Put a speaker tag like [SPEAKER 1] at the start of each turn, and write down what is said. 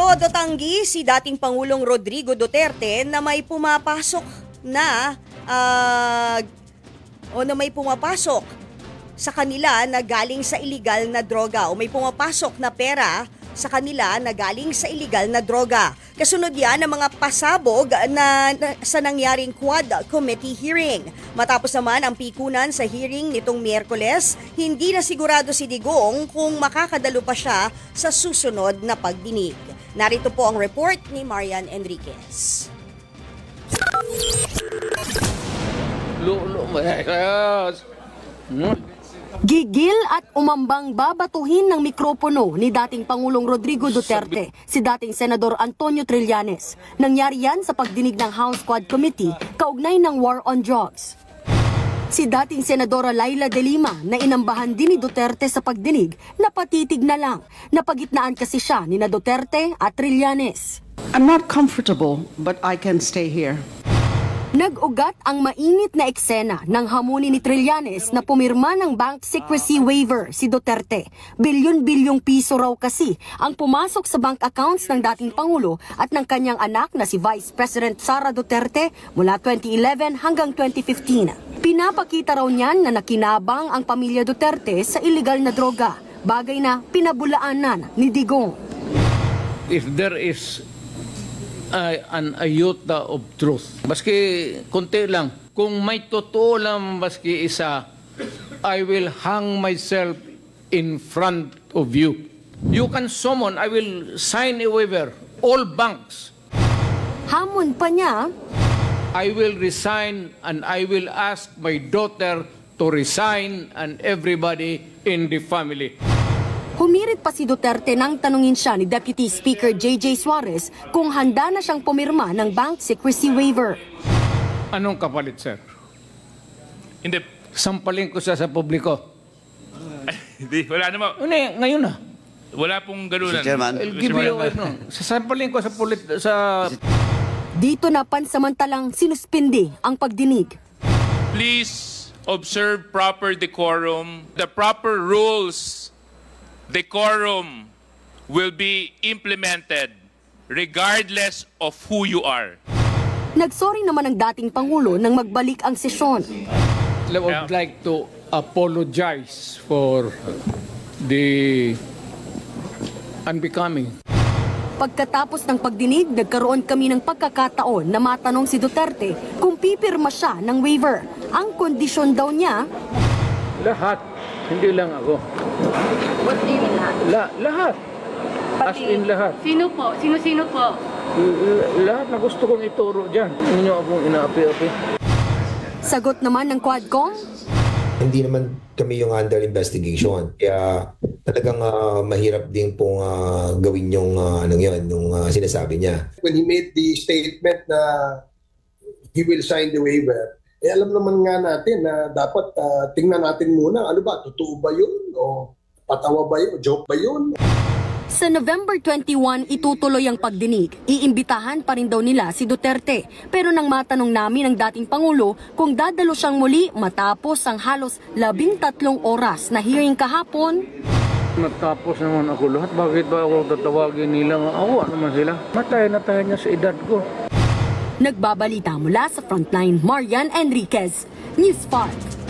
[SPEAKER 1] Todo tanggi si dating Pangulong Rodrigo Duterte na may pumapasok na sa kanila na galing sa illegal na droga o may pumapasok na pera sa kanila na galing sa illegal na droga. Kasunod yan ng mga pasabog sa nangyaring Quad Committee hearing. Matapos naman ang pikunan sa hearing nitong Miyerkules, hindi na sigurado si Digong kung makakadalo pa siya sa susunod na pagdinig. Narito po ang report ni Marian Enriquez.
[SPEAKER 2] Gigil at umambang babatuhin ng mikropono ni dating Pangulong Rodrigo Duterte si dating Senador Antonio Trillanes. Nangyari yan sa pagdinig ng House Quad Committee kaugnay ng War on Drugs. Si dating Senadora Laila De Lima na inambahan din ni Duterte sa pagdinig, napatitig na lang. Napagitnaan kasi siya ni na Duterte at Trillanes.
[SPEAKER 3] I'm not comfortable, but I can stay here.
[SPEAKER 2] Nag-ugat ang mainit na eksena ng hamunin ni Trillanes na pumirma ng bank secrecy waiver si Duterte. Bilyon-bilyong piso raw kasi ang pumasok sa bank accounts ng dating Pangulo at ng kanyang anak na si Vice President Sara Duterte mula 2011 hanggang 2015. Pinapakita raw niyan na nakinabang ang pamilya Duterte sa illegal na droga, bagay na pinabulaanan ni Digong.
[SPEAKER 4] If there is an iota of truth, maski konti lang, kung may totoo lang maski isa, I will hang myself in front of you. You can summon, I will sign a waiver, all banks.
[SPEAKER 2] Hamon pa niya,
[SPEAKER 4] I will resign and I will ask my daughter to resign and everybody in the family.
[SPEAKER 2] Humirit pa si Duterte nang tanungin siya ni Deputy Speaker J.J. Suarez kung handa na siyang pumirma ng bank secrecy waiver.
[SPEAKER 4] Anong kapalit, sir?
[SPEAKER 5] Hindi.
[SPEAKER 4] Sampalin ko siya sa publiko.
[SPEAKER 5] Hindi, wala naman.
[SPEAKER 4] Ngayon na.
[SPEAKER 5] Wala pong ganunan.
[SPEAKER 4] I'll give you, sasampalin ko sa
[SPEAKER 2] Dito na pansamantalang sinuspindi ang pagdinig.
[SPEAKER 5] Please observe proper decorum. The proper rules, decorum, will be implemented regardless of who you are.
[SPEAKER 2] Nagsorry naman ang dating Pangulo nang magbalik ang sesyon.
[SPEAKER 4] I would like to apologize for the unbecoming.
[SPEAKER 2] Pagkatapos ng pagdinig, nagkaroon kami ng pagkakataon na matanong si Duterte kung pipirma siya ng waiver. Ang kondisyon daw niya,
[SPEAKER 4] Lahat, hindi lang ako.
[SPEAKER 6] What do you mean lahat?
[SPEAKER 4] Lahat. As in lahat.
[SPEAKER 6] Sino po? Sino-sino po?
[SPEAKER 4] Lahat na gusto kong ituro dyan. Hindi nyo akong inaapi-api.
[SPEAKER 2] sagot naman ng Quadcom,
[SPEAKER 7] hindi naman kami yung under investigation. Kaya talagang mahirap din pong gawin yung sinasabi niya.
[SPEAKER 8] When he made the statement na he will sign the waiver, alam naman nga natin na dapat tingnan natin muna, ano ba, totoo ba yun? O patawa ba yun? O joke ba yun?
[SPEAKER 2] Sa November 21, itutuloy ang pagdinig. Iimbitahan pa rin daw nila si Duterte. Pero nang matanong namin ng dating Pangulo kung dadalo siyang muli matapos ang halos 13 oras na hearing kahapon,
[SPEAKER 4] natapos naman ako lahat. Bakit ba ako tatawagin nila? Awa naman sila. Matay na tayo niya sa edad ko.
[SPEAKER 2] Nagbabalita mula sa Frontline, Marian Enriquez, News 5.